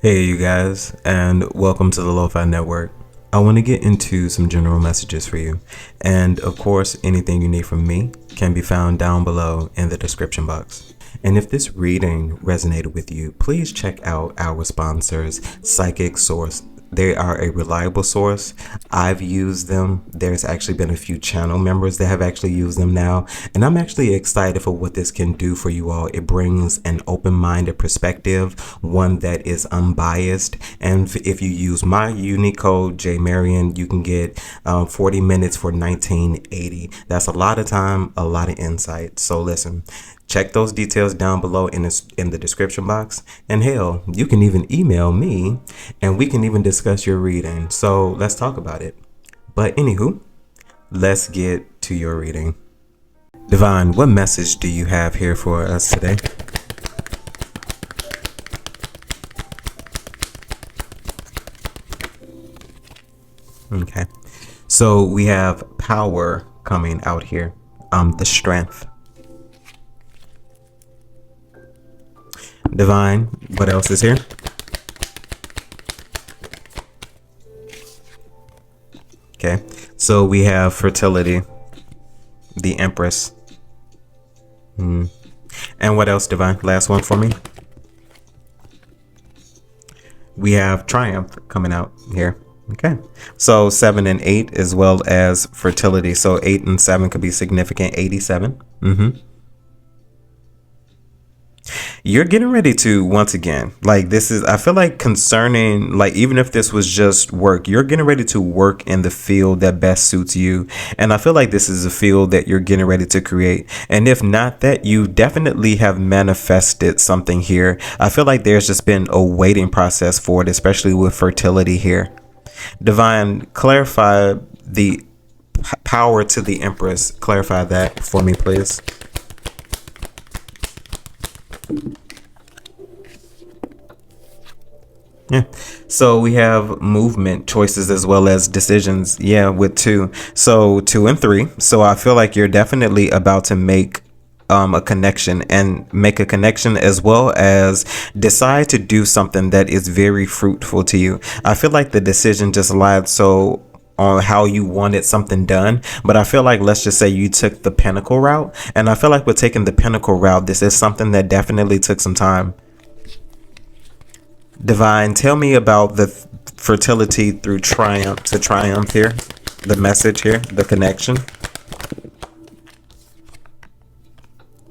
Hey, you guys, and welcome to the Lofi-Network. I want to get into some general messages for you, and of course, anything you need from me can be found down below in the description box. And if this reading resonated with you, please check out our sponsors, Psychic Source. They are a reliable source. I've used them. There's actually been a few channel members that have actually used them now. And I'm actually excited for what this can do for you all. It brings an open-minded perspective, one that is unbiased. And if you use my unique code, JMarion, you can get 40 minutes for $19.80. That's a lot of time, a lot of insight. So listen. Check those details down below in the description box. And hell, you can even email me and we can even discuss your reading. So let's talk about it. But anywho, let's get to your reading. Divine, what message do you have here for us today? Okay. So we have power coming out here. The strength. Divine, what else is here? Okay, so we have fertility, the Empress. And what else, Divine? Last one for me. We have triumph coming out here. Okay, so 7 and 8 as well as fertility. So 8 and 7 could be significant. 87. You're getting ready to, once again, like this is, I feel like concerning, like even if this was just work, you're getting ready to work in the field that best suits you. And I feel like this is a field that you're getting ready to create. And if not that, you definitely have manifested something here. I feel like there's just been a waiting process for it, especially with fertility here. Divine, clarify the power to the Empress. Clarify that for me, please. Yeah, so we have movement, choices, as well as decisions. Yeah, with 2. So 2 and 3. So I feel like you're definitely about to make a connection, and make a connection as well as decide to do something that is very fruitful to you. I feel like the decision just lied so on how you wanted something done, but I feel like, let's just say you took the pinnacle route, and I feel like with taking the pinnacle route, this is something that definitely took some time. Divine, tell me about the fertility through triumph to triumph here, the message here, the connection.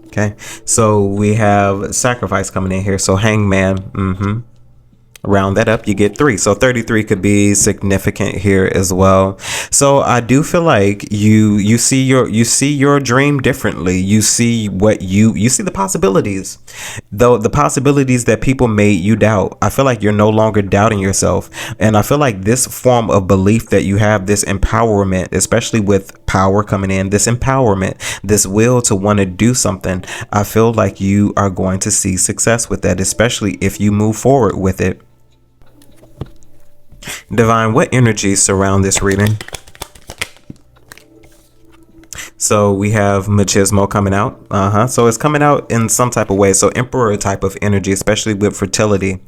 Okay, so we have sacrifice coming in here. So hangman, round that up, you get 3. So 33 could be significant here as well. So I do feel like you see your dream differently. You see what you see the possibilities, though the possibilities that people made you doubt. I feel like you're no longer doubting yourself, and I feel like this form of belief that you have, this empowerment, especially with power coming in, this empowerment, this will to want to do something, I feel like you are going to see success with that, especially if you move forward with it. Divine, what energies surround this reading? So we have machismo coming out. So it's coming out in some type of way. So emperor type of energy, especially with fertility.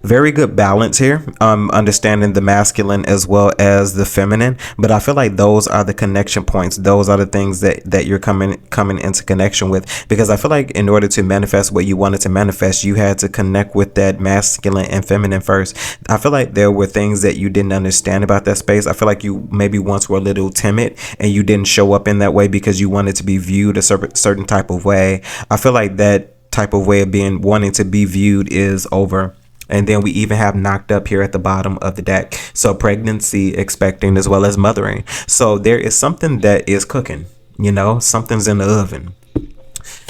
Very good balance here, understanding the masculine as well as the feminine, but I feel like those are the connection points. Those are the things that you're coming into connection with, because I feel like in order to manifest what you wanted to manifest, you had to connect with that masculine and feminine first. I feel like there were things that you didn't understand about that space. I feel like you maybe once were a little timid and you didn't show up in that way because you wanted to be viewed a certain type of way. I feel like that type of way of wanting to be viewed is over. And then we even have knocked up here at the bottom of the deck. So pregnancy, expecting, as well as mothering. So there is something that is cooking, something's in the oven.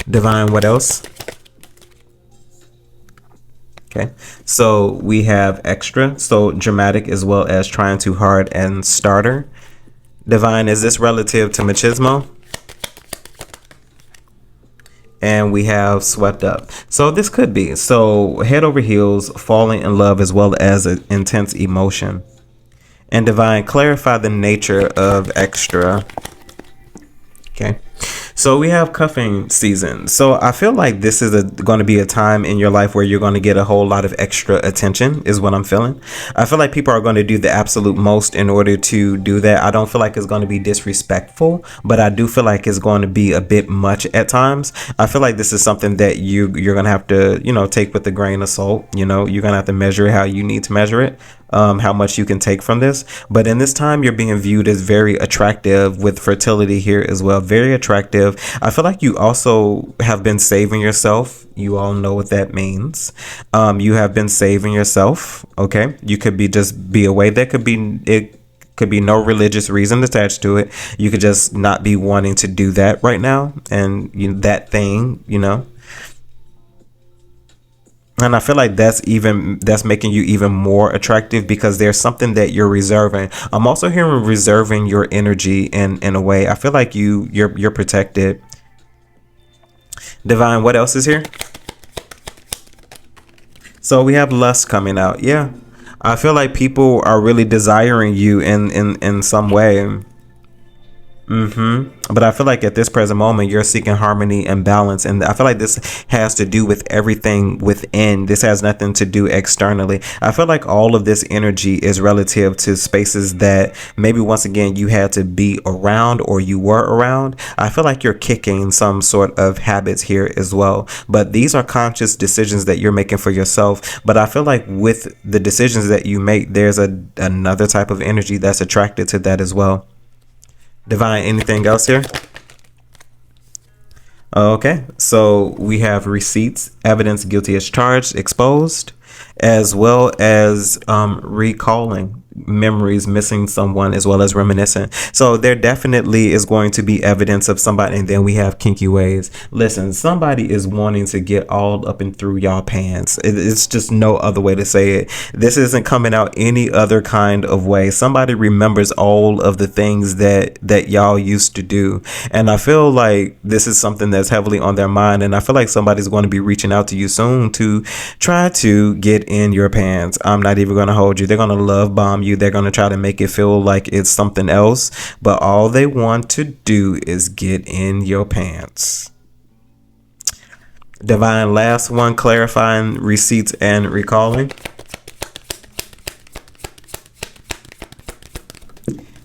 Divine, what else? Okay, so we have extra, so dramatic, as well as trying too hard, and starter. Divine, is this relative to machismo? And we have swept up. So this could be, so head over heels, falling in love, as well as an intense emotion. And Divine, clarify the nature of extra. Okay, So we have cuffing season. So I feel like this is going to be a time in your life where you're going to get a whole lot of extra attention is what I'm feeling. I feel like people are going to do the absolute most in order to do that. I don't feel like it's going to be disrespectful, but I do feel like it's going to be a bit much at times. I feel like this is something that you're going to have to, take with a grain of salt. You're going to have to measure it how you need to measure it. How much you can take from this. But in this time, you're being viewed as very attractive with fertility here as well. Very attractive. I feel like you also have been saving yourself. You all know what that means. You have been saving yourself. Okay. You could be away. There could be, it could be no religious reason attached to it. You could just not be wanting to do that right now. And that thing. And I feel like that's making you even more attractive because there's something that you're reserving. I'm also hearing reserving your energy in a way. I feel like you're protected. Divine, what else is here? So we have lust coming out. Yeah. I feel like people are really desiring you in some way. But I feel like at this present moment, you're seeking harmony and balance. And I feel like this has to do with everything within. This has nothing to do externally. I feel like all of this energy is relative to spaces that maybe once again you had to be around or you were around. I feel like you're kicking some sort of habits here as well. But these are conscious decisions that you're making for yourself. But I feel like with the decisions that you make, there's another type of energy that's attracted to that as well. Divine, anything else here? Okay, so we have receipts, evidence, guilty as charged, exposed, as well as recalling memories, missing someone, as well as reminiscing. So there definitely is going to be evidence of somebody. And then we have kinky ways. Listen, somebody is wanting to get all up and through y'all pants. It's just no other way to say it. This isn't coming out any other kind of way. Somebody remembers all of the things that y'all used to do. And I feel like this is something that's heavily on their mind. And I feel like somebody's going to be reaching out to you soon to try to get in your pants. I'm not even going to hold you. They're going to love bomb you. They're going to try to make it feel like it's something else, but all they want to do is get in your pants. Divine, last one, clarifying receipts and recalling.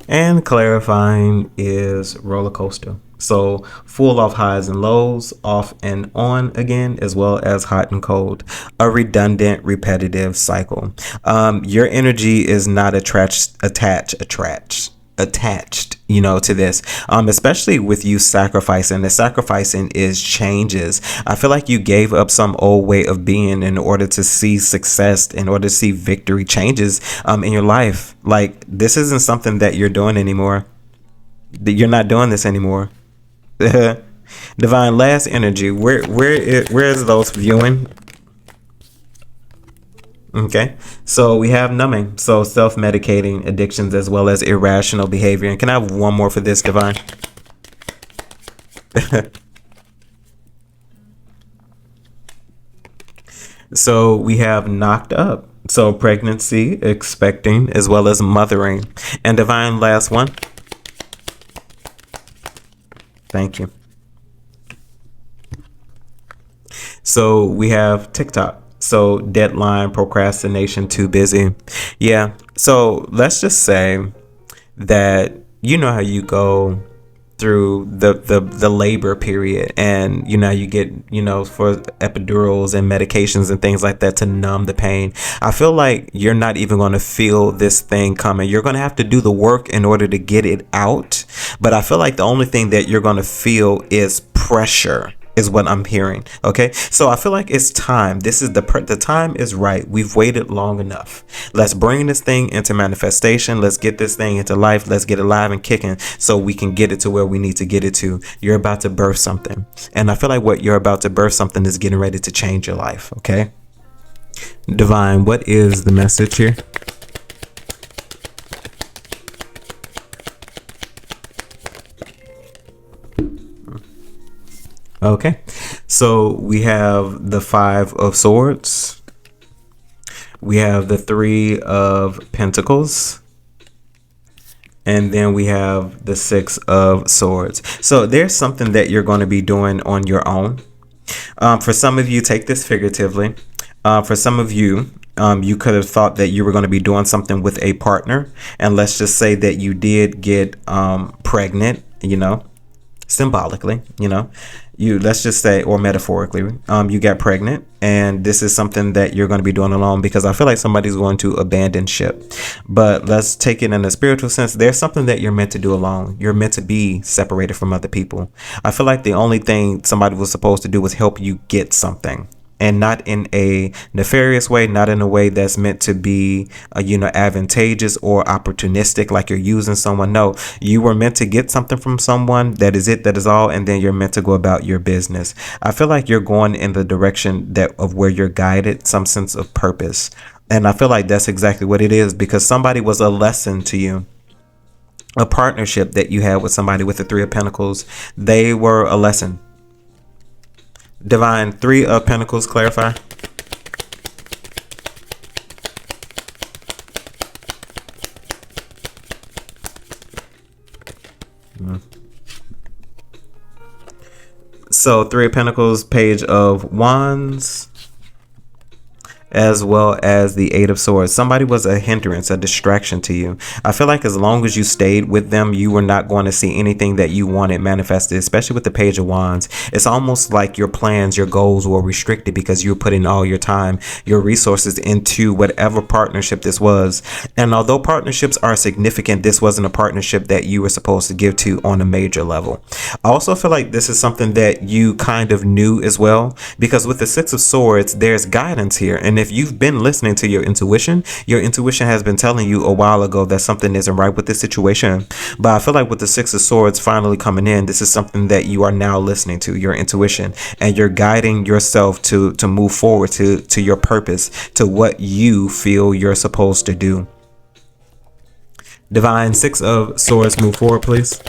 And clarifying is roller coaster. So full of highs and lows, off and on again, as well as hot and cold. A redundant, repetitive cycle. Your energy is not attached, to this, especially with you sacrificing. The sacrificing is changes. I feel like you gave up some old way of being in order to see success, in order to see victory, changes in your life. Like, this isn't something that you're doing anymore. You're not doing this anymore. Divine, last energy. Where is those viewing? Okay, so we have numbing, so self-medicating, addictions, as well as irrational behavior. And can I have one more for this, Divine? So we have knocked up, so pregnancy, expecting, as well as mothering. And Divine, last one. Thank you. So we have TikTok. So deadline, procrastination, too busy. Yeah. So let's just say that you know how you go through the labor period, and you get for epidurals and medications and things like that to numb the pain. I feel like you're not even going to feel this thing coming. You're going to have to do the work in order to get it out, but I feel like the only thing that you're going to feel is pressure, is what I'm hearing. Okay, so I feel like it's time. This is the time is right. We've waited long enough. Let's bring this thing into manifestation. Let's get this thing into life. Let's get it live and kicking so we can get it to where we need to get it to. You're about to birth something, and I feel like what you're about to birth something is getting ready to change your life. Okay, Divine, what is the message here? Okay, so we have the 5 of Swords. We have the 3 of Pentacles. And then we have the Six of Swords. So there's something that you're going to be doing on your own. For some of you, take this figuratively. For some of you, you could have thought that you were going to be doing something with a partner. And let's just say that you did get pregnant, symbolically, let's just say, or metaphorically, you got pregnant, and this is something that you're going to be doing alone, because I feel like somebody's going to abandon ship. But let's take it in a spiritual sense. There's something that you're meant to do alone. You're meant to be separated from other people. I feel like the only thing somebody was supposed to do was help you get something. And not in a nefarious way, not in a way that's meant to be, advantageous or opportunistic, like you're using someone. No, you were meant to get something from someone. That is it. That is all. And then you're meant to go about your business. I feel like you're going in the direction of where you're guided, some sense of purpose. And I feel like that's exactly what it is, because somebody was a lesson to you. A partnership that you had with somebody with the Three of Pentacles, they were a lesson. Divine, Three of Pentacles, clarify. So Three of Pentacles, Page of Wands, as well as the Eight of Swords. Somebody was a hindrance, a distraction to you. I feel like as long as you stayed with them, you were not going to see anything that you wanted manifested, especially with the Page of Wands. It's almost like your plans, your goals were restricted because you were putting all your time, your resources into whatever partnership this was. And although partnerships are significant, this wasn't a partnership that you were supposed to give to on a major level. I also feel like this is something that you kind of knew as well, because with the Six of Swords, there's guidance here. And if you've been listening to your intuition has been telling you a while ago that something isn't right with this situation. But I feel like with the Six of Swords finally coming in, this is something that you are now listening to, your intuition, and you're guiding yourself to move forward to your purpose, to what you feel you're supposed to do. Divine, Six of Swords, move forward, please.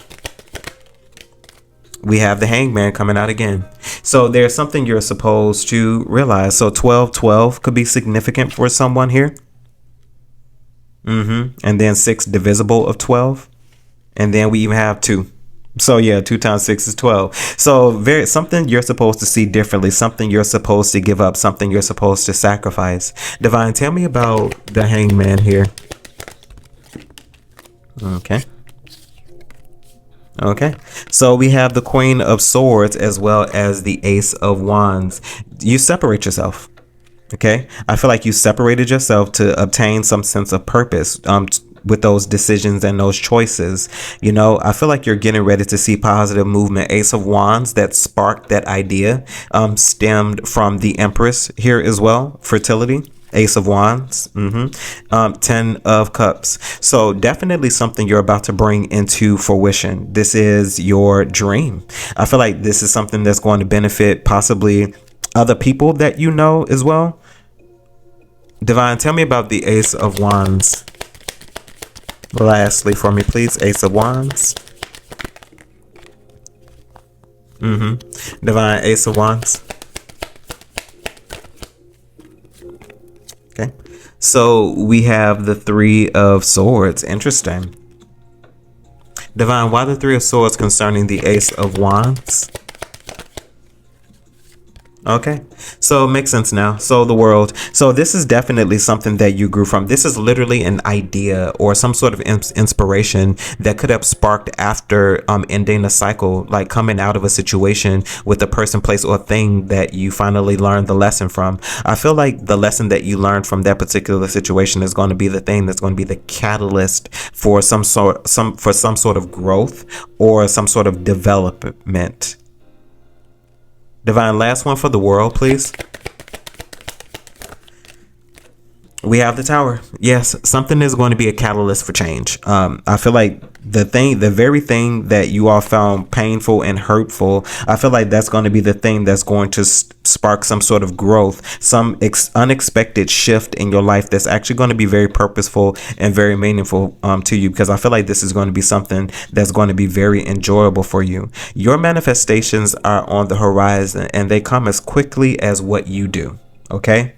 We have the Hangman coming out again. So there's something you're supposed to realize. So 12-12 could be significant for someone here. And then 6 divisible of 12. And then we even have 2. So yeah, 2 times 6 is 12. So something you're supposed to see differently, something you're supposed to give up, something you're supposed to sacrifice. Divine, tell me about the Hangman here. Okay, so we have the Queen of Swords as well as the Ace of Wands. You separate yourself. Okay, I feel like you separated yourself to obtain some sense of purpose with those decisions and those choices. I feel like you're getting ready to see positive movement. Ace of Wands, that sparked that idea, stemmed from the Empress here as well. Fertility. Ace of Wands, 10 of Cups. So definitely something you're about to bring into fruition. This is your dream. I feel like this is something that's going to benefit possibly other people that you know as well. Divine, tell me about the Ace of Wands. Lastly for me, please. Ace of Wands. Divine, Ace of Wands. Okay, so we have the Three of Swords. Interesting. Divine, why the Three of Swords concerning the Ace of Wands? Okay, so it makes sense now. So the World. So this is definitely something that you grew from. This is literally an idea or some sort of inspiration that could have sparked after ending a cycle, like coming out of a situation with a person, place, or thing that you finally learned the lesson from. I feel like the lesson that you learned from that particular situation is going to be the thing that's going to be the catalyst for some sort of growth or some sort of development. Divine, last one for the World, please. We have the Tower. Yes, something is going to be a catalyst for change. I feel like the very thing that you all found painful and hurtful, I feel like that's going to be the thing that's going to spark some sort of growth, some unexpected shift in your life that's actually going to be very purposeful and very meaningful to you, because I feel like this is going to be something that's going to be very enjoyable for you. Your manifestations are on the horizon and they come as quickly as what you do. Okay?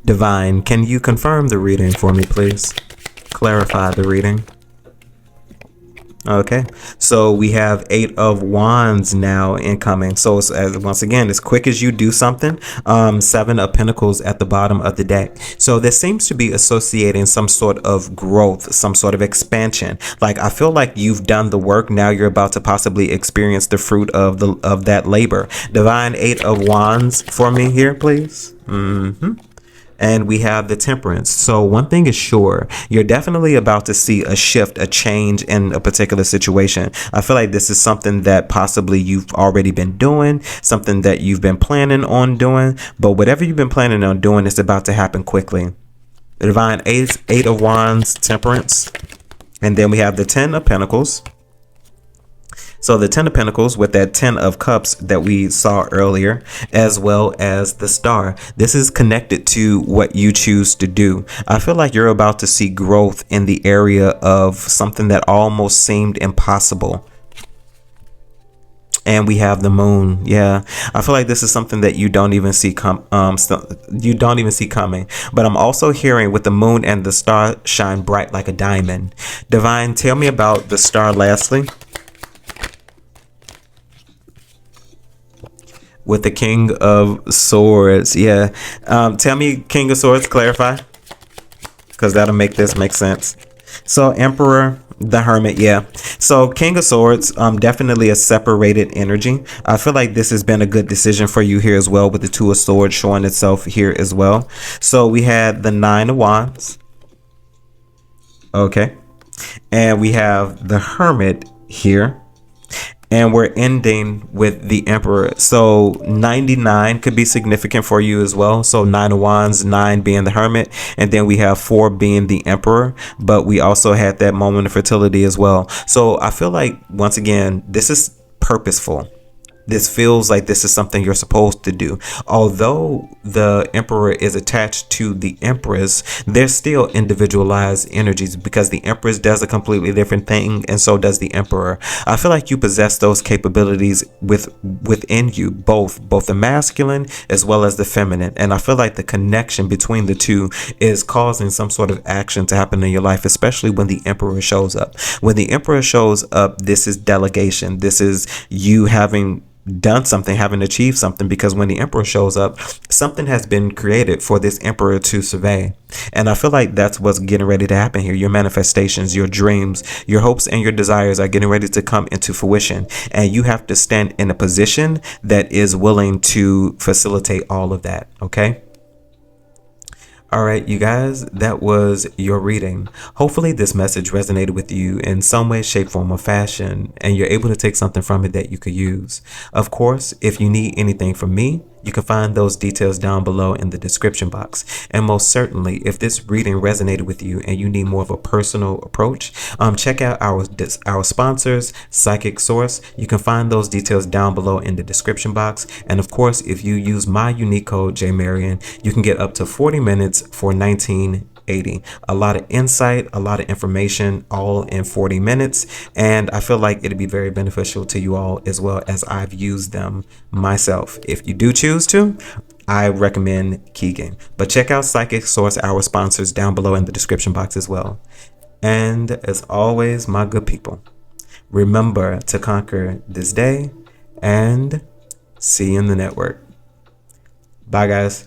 Divine, can you confirm the reading for me, please? clarify the reading. Okay, so we have 8 of Wands now incoming. So it's, once again, as quick as you do something, 7 of Pentacles at the bottom of the deck. So this seems to be associating some sort of growth, some sort of expansion. Like, I feel like you've done the work. Now you're about to possibly experience the fruit of that labor. Divine 8 of Wands for me here, please. And we have the Temperance. So one thing is sure, you're definitely about to see a shift, a change in a particular situation. I feel like this is something that possibly you've already been doing, something that you've been planning on doing, but whatever you've been planning on doing is about to happen quickly. The Divine 8 of Wands, Temperance. And then we have the 10 of Pentacles. So the 10 of Pentacles with that 10 of Cups that we saw earlier, as well as the Star. This is connected to what you choose to do. I feel like you're about to see growth in the area of something that almost seemed impossible. And we have the Moon. Yeah, I feel like this is something that you don't even see coming. But I'm also hearing with the Moon and the Star shine bright like a diamond. Divine, tell me about the Star lastly. With the King of Swords. Yeah. Tell me, King of Swords, clarify. Because that'll make this make sense. So Emperor, the Hermit. Yeah. So King of Swords, definitely a separated energy. I feel like this has been a good decision for you here as well, with the 2 of Swords showing itself here as well. So we had the 9 of Wands. Okay. And we have the Hermit here. And we're ending with the Emperor. So 99 could be significant for you as well. So 9 of Wands, 9 being the Hermit. And then we have 4 being the Emperor. But we also had that moment of fertility as well. So I feel like, once again, this is purposeful. This feels like this is something you're supposed to do. Although the Emperor is attached to the Empress, there's still individualized energies, because the Empress does a completely different thing, and so does the Emperor. I feel like you possess those capabilities within you, both the masculine as well as the feminine. And I feel like the connection between the two is causing some sort of action to happen in your life, especially when the Emperor shows up. When the Emperor shows up, this is delegation. This is you having done something, having achieved something, because when the Emperor shows up, something has been created for this Emperor to survey. And I feel like that's what's getting ready to happen here. Your manifestations, your dreams, your hopes, and your desires are getting ready to come into fruition, and you have to stand in a position that is willing to facilitate all of that. Okay. All right, you guys, that was your reading. Hopefully this message resonated with you in some way, shape, form, or fashion, and you're able to take something from it that you could use. Of course, if you need anything from me, you can find those details down below in the description box. And most certainly, if this reading resonated with you and you need more of a personal approach, check out our sponsors, Psychic Source. You can find those details down below in the description box. And of course, if you use my unique code JMarian, you can get up to 40 minutes for $19.80. A lot of insight, a lot of information, all in 40 minutes. And I feel like it'd be very beneficial to you all, as well as I've used them myself. If you do choose to, I recommend Keegan. But check out Psychic Source, our sponsors, down below in the description box as well. And as always, my good people, remember to conquer this day, and see you in the network. Bye, guys.